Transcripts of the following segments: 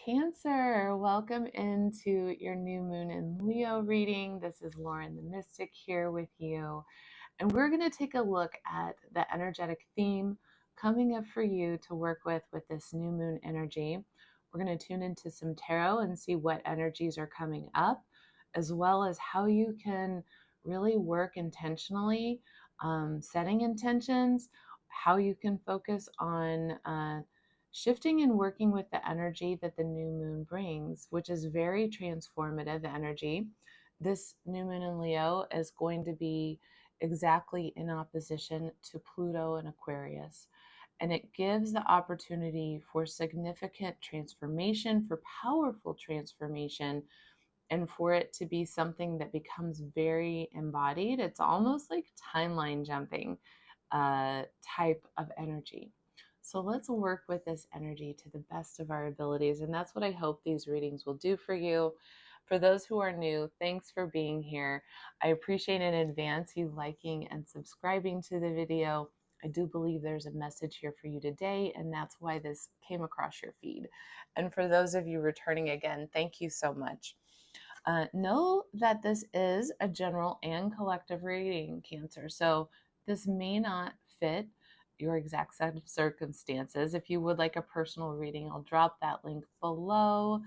Cancer, welcome into your new moon in Leo reading. This is Lauren the Mystic here with you. And we're going to take a look at the energetic theme coming up for you to work with this new moon energy. We're going to tune into some tarot and see what energies are coming up, as well as how you can really work intentionally, setting intentions, how you can focus on shifting and working with the energy that the new moon brings, which is very transformative energy. This new moon in Leo is going to be exactly in opposition to Pluto and Aquarius. And it gives the opportunity for significant transformation, for powerful transformation, and for it to be something that becomes very embodied. It's almost like timeline jumping type of energy. So let's work with this energy to the best of our abilities. And that's what I hope these readings will do for you. For those who are new, thanks for being here. I appreciate in advance you liking and subscribing to the video. I do believe there's a message here for you today, and that's why this came across your feed. And for those of you returning again, thank you so much. Know that this is a general and collective reading, Cancer. So this may not fit your exact set of circumstances. If you would like a personal reading, I'll drop that link below,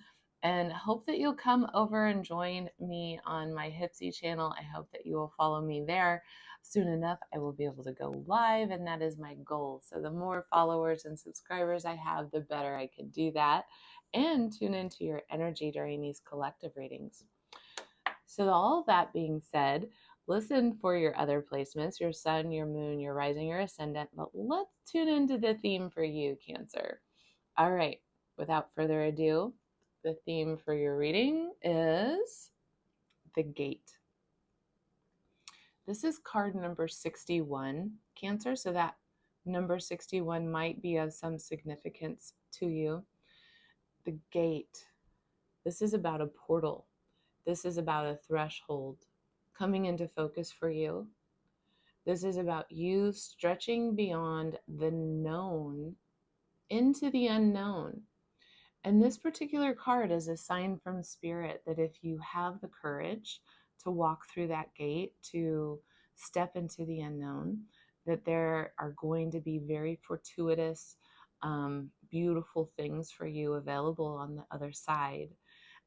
and hope that you'll come over and join me on my Hipsy channel. I hope that you will follow me there. Soon enough, I will be able to go live, and that is my goal. So the more followers and subscribers I have, the better I can do that and tune into your energy during these collective readings. So all that being said, listen for your other placements, your sun, your moon, your rising, your ascendant, but let's tune into the theme for you, Cancer. All right, without further ado, the theme for your reading is the gate. This is card number 61, Cancer, so that number 61 might be of some significance to you. The gate. This is about a portal. This is about a threshold coming into focus for you. This is about you stretching beyond the known into the unknown. And this particular card is a sign from Spirit that if you have the courage to walk through that gate, to step into the unknown, that there are going to be very fortuitous, beautiful things for you available on the other side.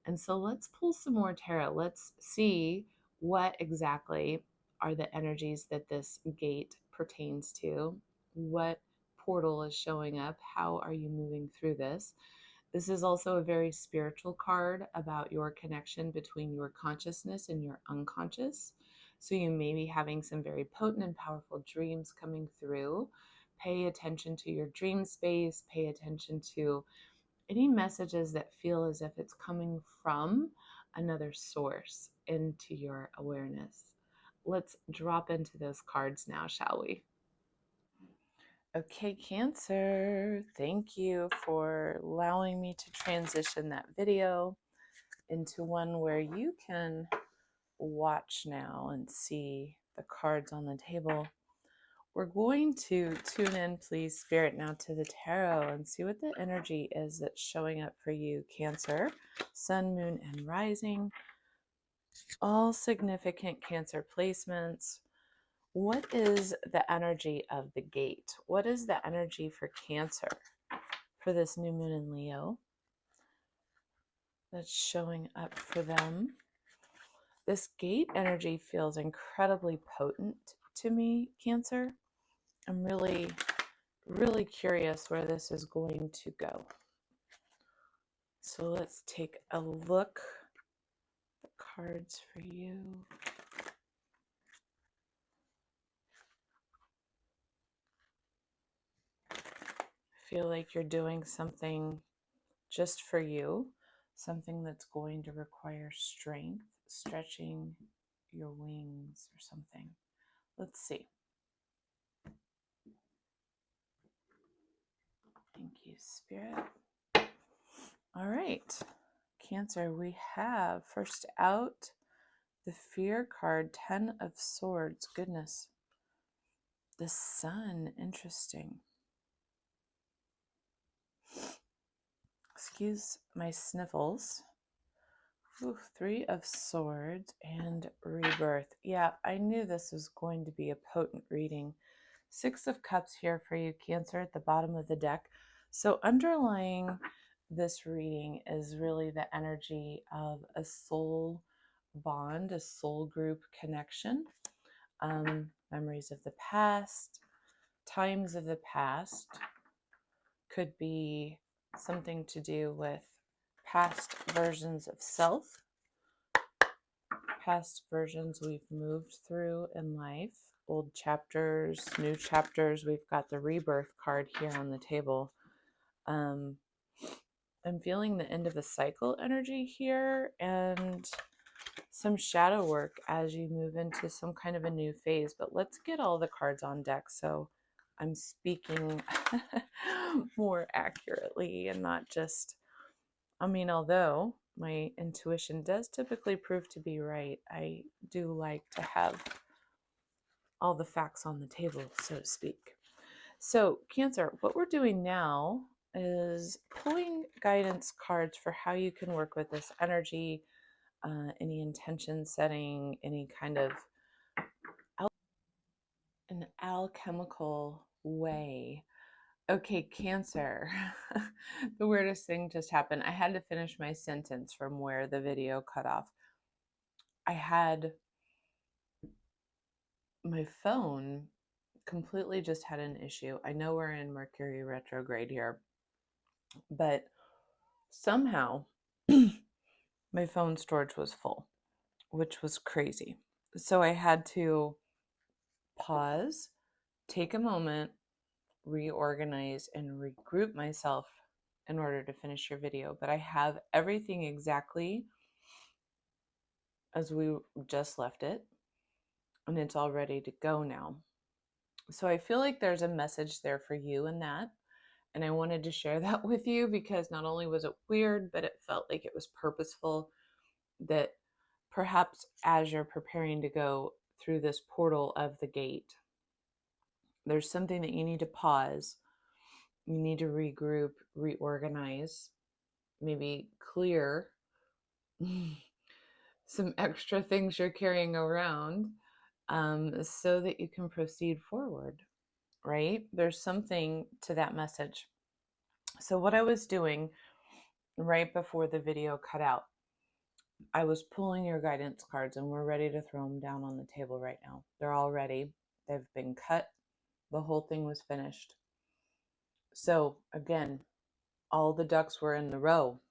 And so let's pull some more tarot. Let's see what exactly are the energies that this gate pertains to. What portal is showing up? How are you moving through this? This is also a very spiritual card about your connection between your consciousness and your unconscious. So you may be having some very potent and powerful dreams coming through. Pay attention to your dream space. Pay attention to any messages that feel as if it's coming from another source into your awareness. Let's drop into those cards now, shall we? Okay, Cancer, thank you for allowing me to transition that video into one where you can watch now and see the cards on the table. We're going to tune in, please, Spirit, now to the tarot and see what the energy is that's showing up for you, Cancer, Sun, Moon, and Rising. All significant Cancer placements. What is the energy of the gate? What is the energy for Cancer for this new moon in Leo that's showing up for them? This gate energy feels incredibly potent to me, Cancer. I'm really curious where this is going to go. So let's take a look at the cards for you. I feel like you're doing something just for you, something that's going to require strength, stretching your wings or something. Let's see. Thank you, Spirit. All right, Cancer, we have first out the Fear card, 10 of Swords. Goodness. The Sun, interesting. excuse my sniffles. Ooh, 3 of Swords and Rebirth. Yeah, I knew this was going to be a potent reading. 6 of Cups here for you, Cancer, at the bottom of the deck. So underlying this reading is really the energy of a soul bond, a soul group connection, memories of the past, times of the past. Could be something to do with past versions of self, past versions we've moved through in life, old chapters, new chapters. We've got the Rebirth card here on the table. I'm feeling the end of a cycle energy here and some shadow work as you move into some kind of a new phase. But let's get all the cards on deck so I'm speaking more accurately and not just, although my intuition does typically prove to be right, I do like to have all the facts on the table, so to speak. So, Cancer, what we're doing now is pulling guidance cards for how you can work with this energy, any intention setting, any kind of an alchemical way. Okay, Cancer. The weirdest thing just happened. I had to finish my sentence from where the video cut off. I had my phone completely just had an issue. I know we're in Mercury retrograde here, but somehow my phone storage was full, which was crazy. So I had to pause, take a moment, reorganize, and regroup myself in order to finish your video. But I have everything exactly as we just left it, and it's all ready to go now. So I feel like there's a message there for you in that. And I wanted to share that with you because not only was it weird, but it felt like it was purposeful, that perhaps as you're preparing to go through this portal of the gate, there's something that you need to pause. You need to regroup, reorganize, maybe clear some extra things you're carrying around, so that you can proceed forward, right? There's something to that message. So what I was doing right before the video cut out, I was pulling your guidance cards, and we're ready to throw them down on the table right now. They're all ready. They've been cut. The whole thing was finished. So again, all the ducks were in the row.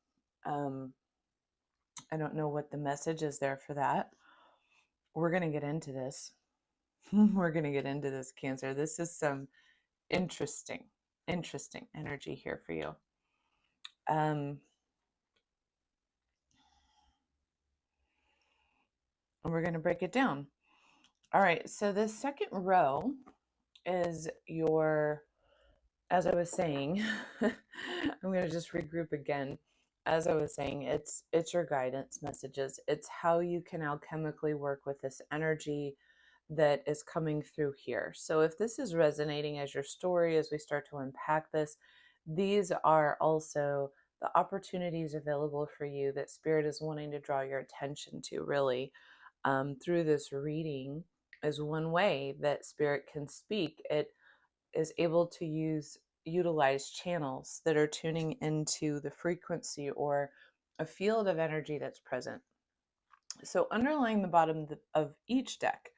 I don't know what the message is there for that. We're going to get into this. We're going to get into this, Cancer. This is some interesting energy here for you. And we're going to break it down. All right, so the second row is your, as I was saying, I'm going to just regroup again. As I was saying, it's your guidance messages. It's how you can alchemically work with this energy that is coming through here. So if this is resonating as your story, as we start to unpack this, these are also the opportunities available for you that Spirit is wanting to draw your attention to, really, through this reading. Is one way that Spirit can speak. It is able to utilize channels that are tuning into the frequency or a field of energy that's present. So underlying the bottom of each deck,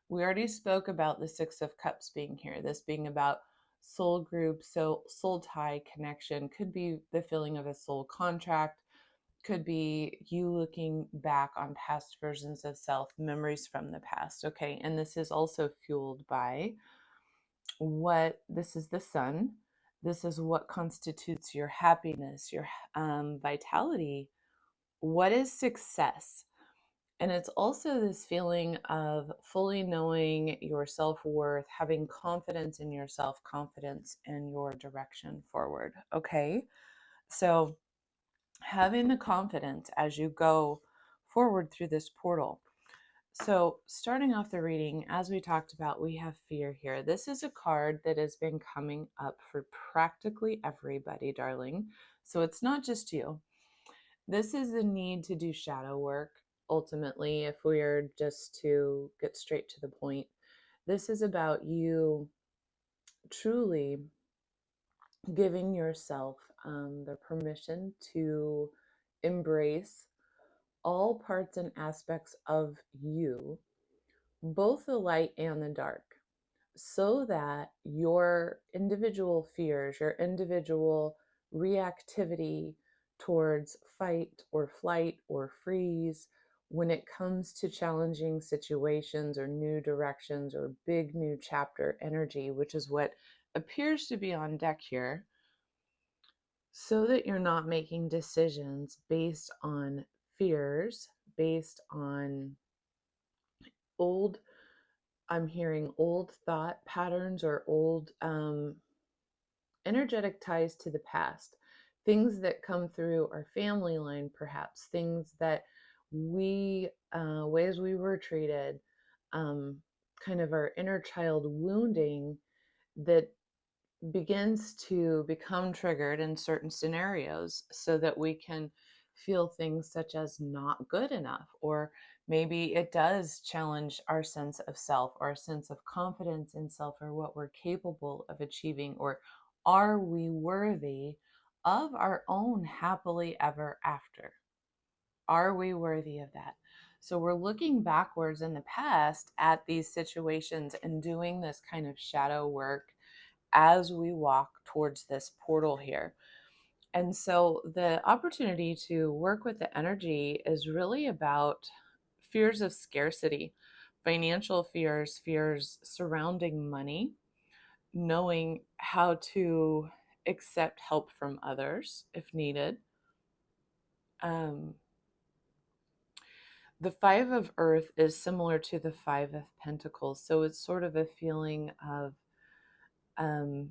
we already spoke about the 6 of Cups being here, this being about soul group, so soul tie connection, could be the feeling of a soul contract, could be you looking back on past versions of self, memories from the past, okay? And this is also fueled by this is the sun. This is what constitutes your happiness, your vitality. What is success? And it's also this feeling of fully knowing your self-worth, having confidence in yourself, confidence in your direction forward. Okay. So having the confidence as you go forward through this portal. So starting off the reading, as we talked about, we have fear here. This is a card that has been coming up for practically everybody, darling. So it's not just you. This is the need to do shadow work. Ultimately, if we are just to get straight to the point, this is about you truly giving yourself the permission to embrace all parts and aspects of you, both the light and the dark, so that your individual fears, your individual reactivity towards fight or flight or freeze, when it comes to challenging situations or new directions or big new chapter energy, which is what appears to be on deck here, so that you're not making decisions based on fears, based on old, I'm hearing old thought patterns or old energetic ties to the past, things that come through our family line, perhaps things that ways we were treated, um, kind of our inner child wounding that begins to become triggered in certain scenarios so that we can feel things such as not good enough, or maybe it does challenge our sense of self or our sense of confidence in self or what we're capable of achieving, or are we worthy of our own happily ever after? Are we worthy of that? So we're looking backwards in the past at these situations and doing this kind of shadow work as we walk towards this portal here. And so the opportunity to work with the energy is really about fears of scarcity, financial fears, fears surrounding money, knowing how to accept help from others if needed. The Five of Earth is similar to the Five of Pentacles. So it's sort of a feeling of um,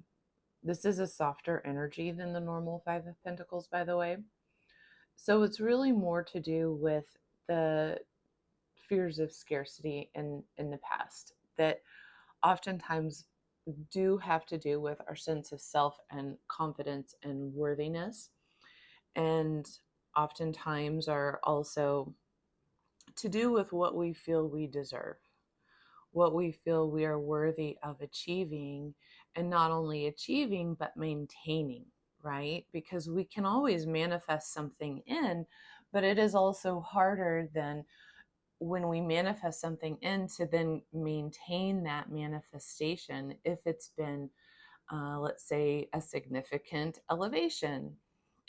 this is a softer energy than the normal Five of Pentacles, by the way. So it's really more to do with the fears of scarcity in the past that oftentimes do have to do with our sense of self and confidence and worthiness, and oftentimes are also to do with what we feel we deserve, what we feel we are worthy of achieving, and not only achieving, but maintaining, right? Because we can always manifest something in, but it is also harder than when we manifest something in to then maintain that manifestation if it's been, let's say, a significant elevation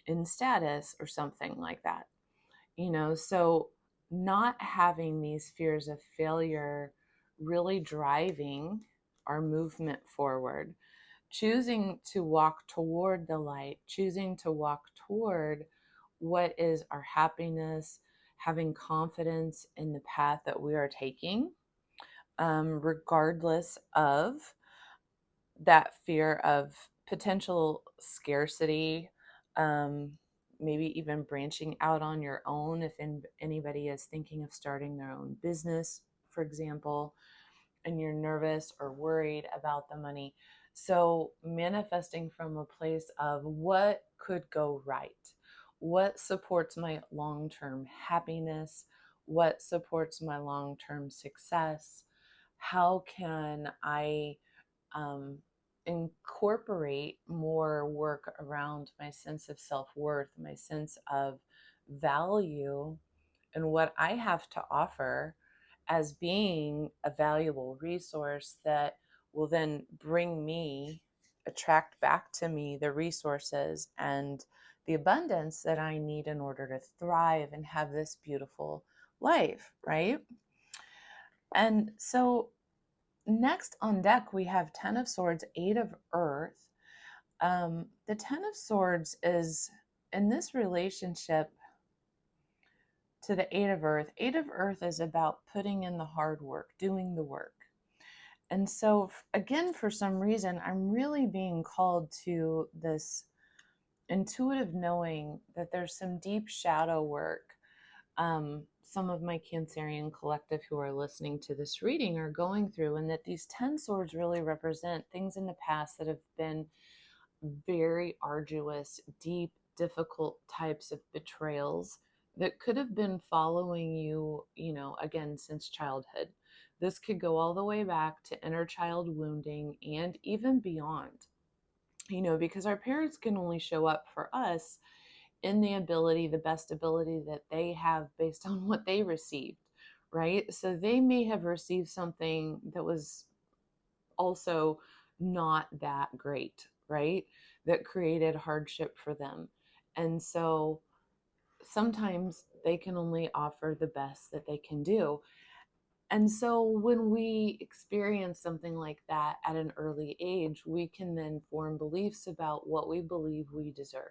in status or something like that. So not having these fears of failure really driving our movement forward, choosing to walk toward the light, choosing to walk toward what is our happiness, having confidence in the path that we are taking, regardless of that fear of potential scarcity, um, maybe even branching out on your own if anybody is thinking of starting their own business, for example, and you're nervous or worried about the money. So manifesting from a place of what could go right, what supports my long-term happiness, what supports my long-term success, how can I um, incorporate more work around my sense of self-worth, my sense of value, and what I have to offer as being a valuable resource that will then attract back to me the resources and the abundance that I need in order to thrive and have this beautiful life, right? And so next on deck, we have Ten of Swords, Eight of Earth. The Ten of Swords is in this relationship to the Eight of Earth. Eight of Earth is about putting in the hard work, doing the work. And so, again, for some reason, I'm really being called to this intuitive knowing that there's some deep shadow work some of my Cancerian collective who are listening to this reading are going through, and that these 10 swords really represent things in the past that have been very arduous, deep, difficult types of betrayals that could have been following you, again, since childhood. This could go all the way back to inner child wounding and even beyond, because our parents can only show up for us in the best ability that they have based on what they received, right? So they may have received something that was also not that great, right? That created hardship for them. And so sometimes they can only offer the best that they can do. And so when we experience something like that at an early age, we can then form beliefs about what we believe we deserve.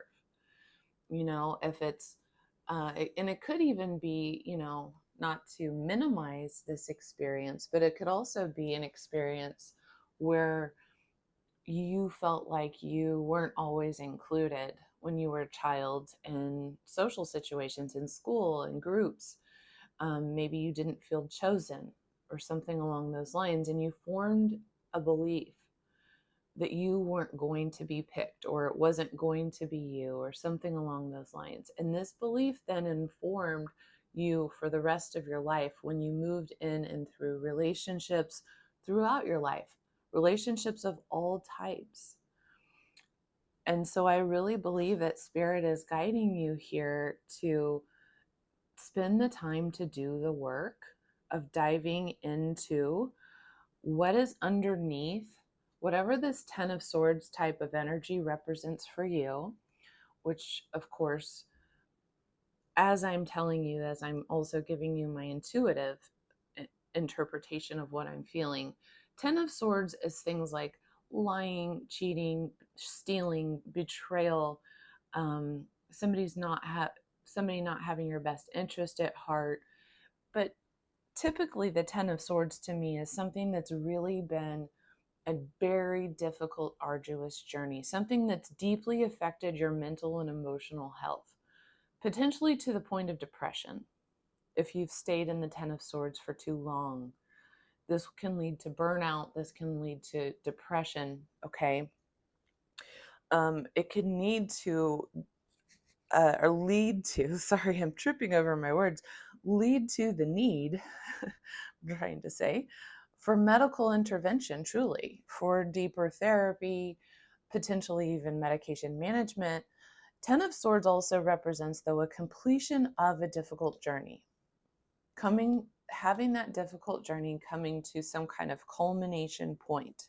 If it's, and it could even be, not to minimize this experience, but it could also be an experience where you felt like you weren't always included when you were a child in social situations, in school, in groups. Maybe you didn't feel chosen or something along those lines, and you formed a belief that you weren't going to be picked, or it wasn't going to be you, or something along those lines. And this belief then informed you for the rest of your life when you moved in and through relationships throughout your life, relationships of all types. And so I really believe that Spirit is guiding you here to spend the time to do the work of diving into what is underneath whatever this 10 of Swords type of energy represents for you, which, of course, as I'm telling you, as I'm also giving you my intuitive interpretation of what I'm feeling, 10 of Swords is things like lying, cheating, stealing, betrayal, somebody not having your best interest at heart. But typically the 10 of Swords to me is something that's really been a very difficult, arduous journey, something that's deeply affected your mental and emotional health, potentially to the point of depression. If you've stayed in the 10 of Swords for too long, this can lead to burnout. This can lead to depression. Okay. It can need to, or lead to, sorry, I'm tripping over my words, lead to the need, I'm trying to say, for medical intervention, truly, for deeper therapy, potentially even medication management. 10 of Swords also represents, though, a completion of a difficult journey. Having that difficult journey coming to some kind of culmination point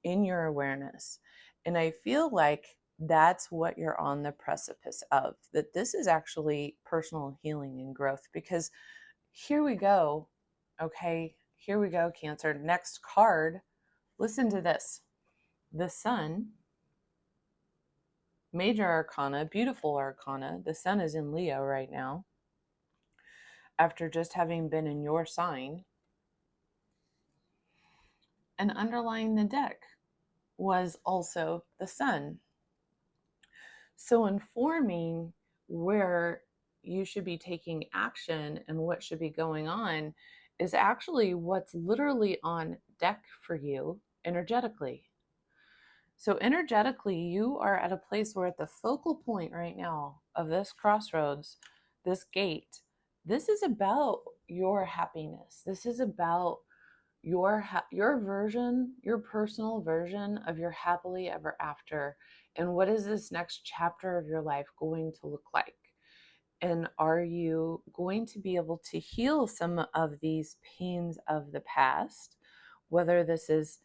in your awareness. And I feel like that's what you're on the precipice of, that this is actually personal healing and growth, because here we go. Okay, here we go, Cancer. Next card. Listen to this. The Sun, major arcana, beautiful arcana. The Sun is in Leo right now, after just having been in your sign. And underlying the deck was also the Sun. So informing where you should be taking action and what should be going on is actually what's literally on deck for you energetically. So energetically, you are at a place where at the focal point right now of this crossroads, this gate, this is about your happiness. This is about your version, your personal version of your happily ever after. And what is this next chapter of your life going to look like? And are you going to be able to heal some of these pains of the past? Whether this is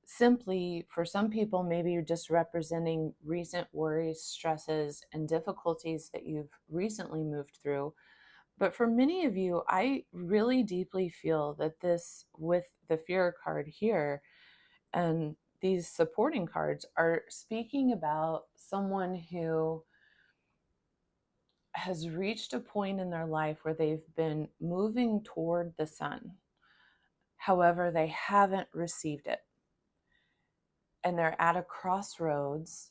simply, for some people, maybe you're just representing recent worries, stresses, and difficulties that you've recently moved through. But for many of you, I really deeply feel that this, with the Fear card here and these supporting cards, are speaking about someone who has reached a point in their life where they've been moving toward the Sun. However, they haven't received it. And they're at a crossroads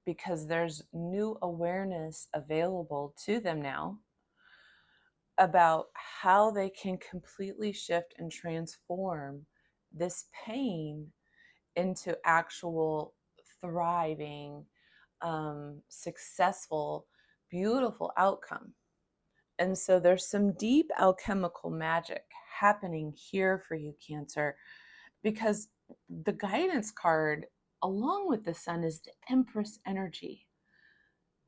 because there's new awareness available to them now about how they can completely shift and transform this pain into actual thriving, successful, beautiful outcome. And so there's some deep alchemical magic happening here for you, Cancer, because the guidance card, along with the sun, is the Empress energy.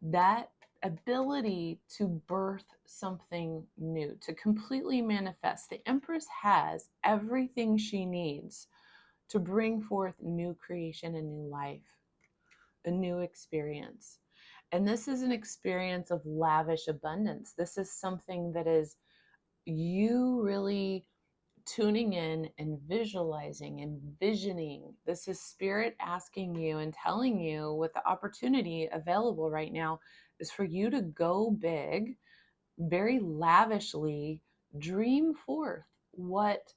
That ability to birth something new, to completely manifest. The Empress has everything she needs to bring forth new creation, a new life, a new experience. And this is an experience of lavish abundance. This is something that is you really tuning in and visualizing and visioning. This is spirit asking you and telling you what the opportunity available right now is for you to go big, very lavishly dream forth what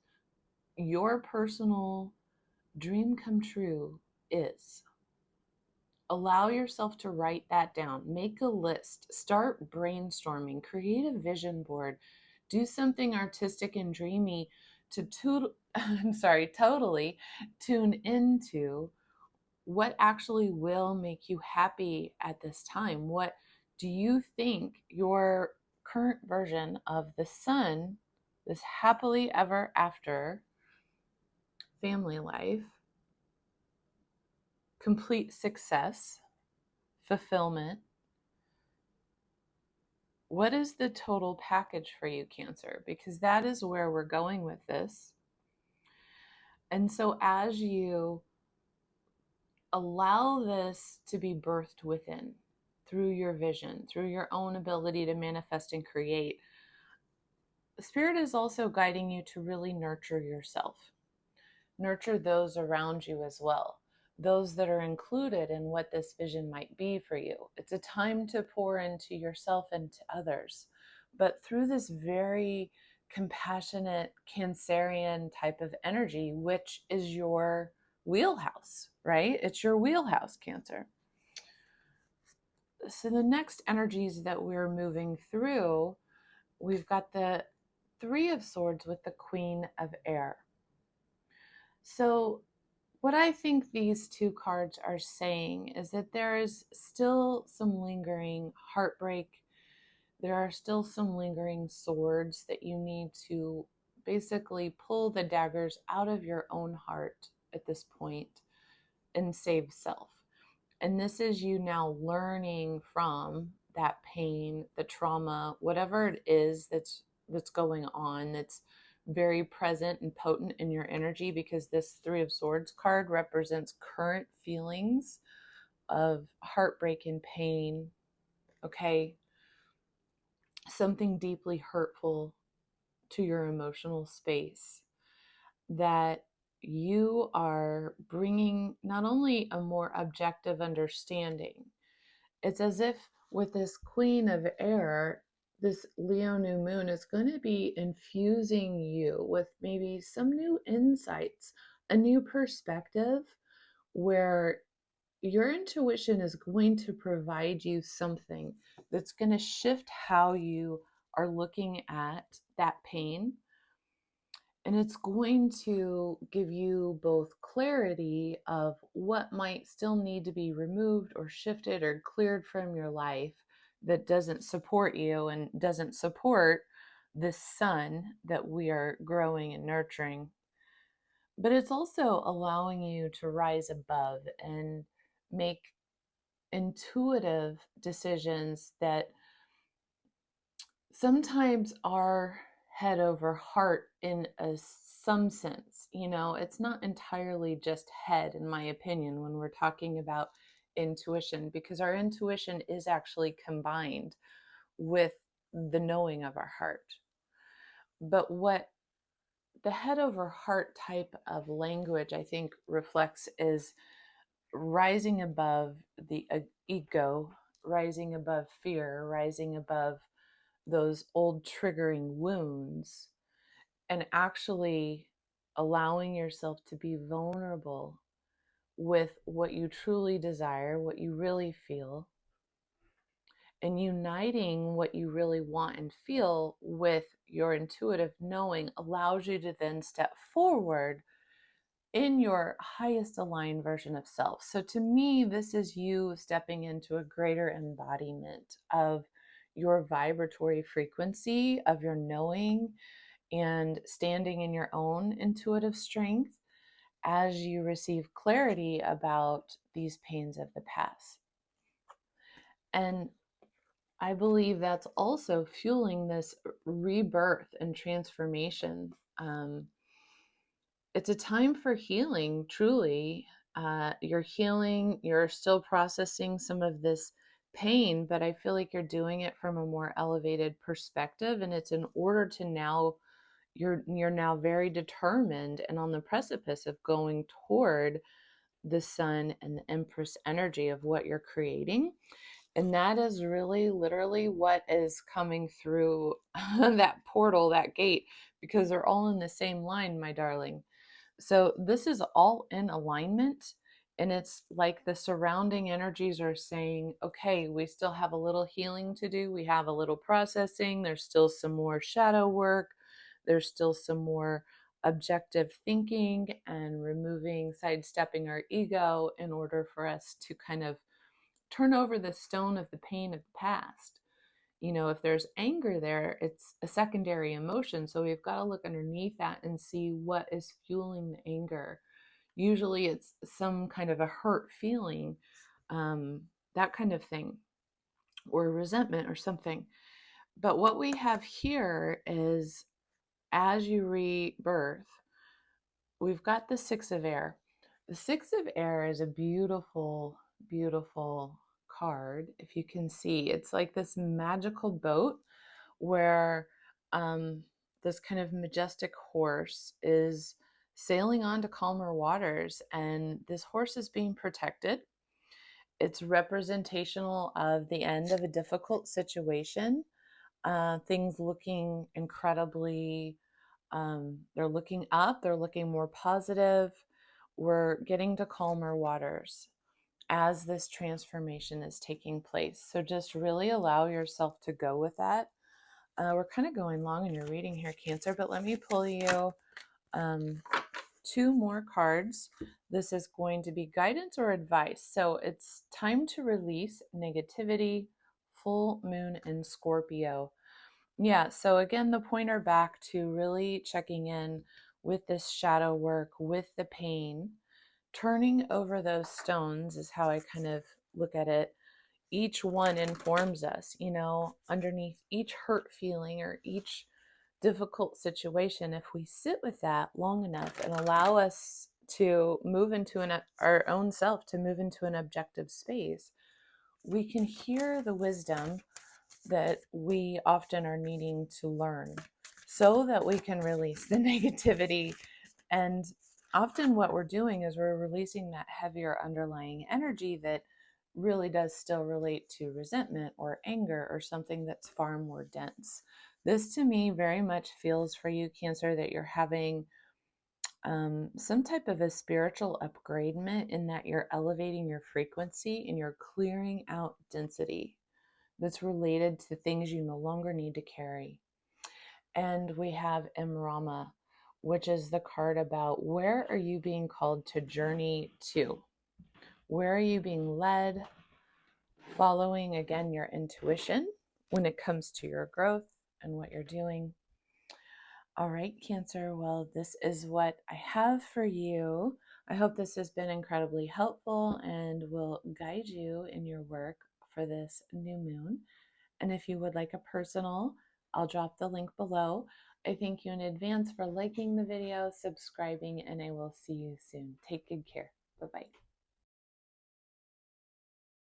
your personal dream come true is. Allow yourself to write that down. Make a list. Start brainstorming. Create a vision board. Do something artistic and dreamy totally tune into what actually will make you happy at this time. What do you think your current version of the sun, this happily ever after family life, complete success, fulfillment, what is the total package for you, Cancer? Because that is where we're going with this. And so as you allow this to be birthed within, through your vision, through your own ability to manifest and create, the Spirit is also guiding you to really nurture yourself. Nurture those around you as well, those that are included in what this vision might be for you. It's a time to pour into yourself and to others, but through this very compassionate Cancerian type of energy, which is your wheelhouse, right? It's your wheelhouse, Cancer. So the next energies that we're moving through, we've got the Three of Swords with the Queen of Air. So what I think these two cards are saying is that there is still some lingering heartbreak. There are still some lingering swords that you need to basically pull the daggers out of your own heart at this point and save self. And this is you now learning from that pain, the trauma, whatever it is that's going on, that's very present and potent in your energy, because this Three of Swords card represents current feelings of heartbreak and pain, okay? Something deeply hurtful to your emotional space that you are bringing not only a more objective understanding. It's as if with this Queen of Air, this Leo new moon is going to be infusing you with maybe some new insights, a new perspective, where your intuition is going to provide you something that's going to shift how you are looking at that pain. And it's going to give you both clarity of what might still need to be removed or shifted or cleared from your life that doesn't support you and doesn't support this sun that we are growing and nurturing. But it's also allowing you to rise above and make intuitive decisions that sometimes are head over heart in some sense. You know, it's not entirely just head, in my opinion, when we're talking about intuition, because our intuition is actually combined with the knowing of our heart. But what the head over heart type of language, I think, reflects is rising above the ego, rising above fear, rising above those old triggering wounds, and actually allowing yourself to be vulnerable with what you truly desire, what you really feel, and uniting what you really want and feel with your intuitive knowing allows you to then step forward in your highest aligned version of self. So to me, this is you stepping into a greater embodiment of your vibratory frequency, of your knowing, and standing in your own intuitive strength as you receive clarity about these pains of the past. And I believe that's also fueling this rebirth and transformation. It's a time for healing, truly. You're healing, you're still processing some of this pain, but I feel like you're doing it from a more elevated perspective. And it's in order to now, you're now very determined and on the precipice of going toward the sun and the Empress energy of what you're creating. And that is really literally what is coming through that portal, that gate, because they're all in the same line, my darling. So this is all in alignment. And it's like the surrounding energies are saying, okay, we still have a little healing to do. We have a little processing. There's still some more shadow work. There's still some more objective thinking and removing, sidestepping our ego in order for us to kind of turn over the stone of the pain of the past. You know, if there's anger there, it's a secondary emotion. So we've got to look underneath that and see what is fueling the anger. Usually it's some kind of a hurt feeling, that kind of thing, or resentment or something. But what we have here is, as you rebirth, we've got the Six of Air. The Six of Air is a beautiful, beautiful card. If you can see, it's like this magical boat where this kind of majestic horse is sailing on to calmer waters, and this horse is being protected. It's representational of the end of a difficult situation, things looking incredibly, they're looking up, they're looking more positive. We're getting to calmer waters as this transformation is taking place. So just really allow yourself to go with that. We're kind of going long in your reading here, Cancer, but let me pull you two more cards. This is going to be guidance or advice. So it's time to release negativity, full moon in Scorpio. Yeah, so again, the pointer back to really checking in with this shadow work, with the pain, turning over those stones is how I kind of look at it. Each one informs us, you know, underneath each hurt feeling or each difficult situation. If we sit with that long enough and allow us to move into our own self, to move into an objective space, we can hear the wisdom that we often are needing to learn so that we can release the negativity. And often what we're doing is we're releasing that heavier underlying energy that really does still relate to resentment or anger or something that's far more dense. This to me very much feels for you, Cancer, that you're having some type of a spiritual upgradement, in that you're elevating your frequency and you're clearing out density that's related to things you no longer need to carry. And we have Imrama, which is the card about where are you being called to journey to? Where are you being led? Following, again, your intuition when it comes to your growth and what you're doing. All right, Cancer, well, this is what I have for you. I hope this has been incredibly helpful and will guide you in your work for this new moon. And if you would like a personal, I'll drop the link below. I thank you in advance for liking the video, subscribing, and I will see you soon. Take good care. Bye-bye.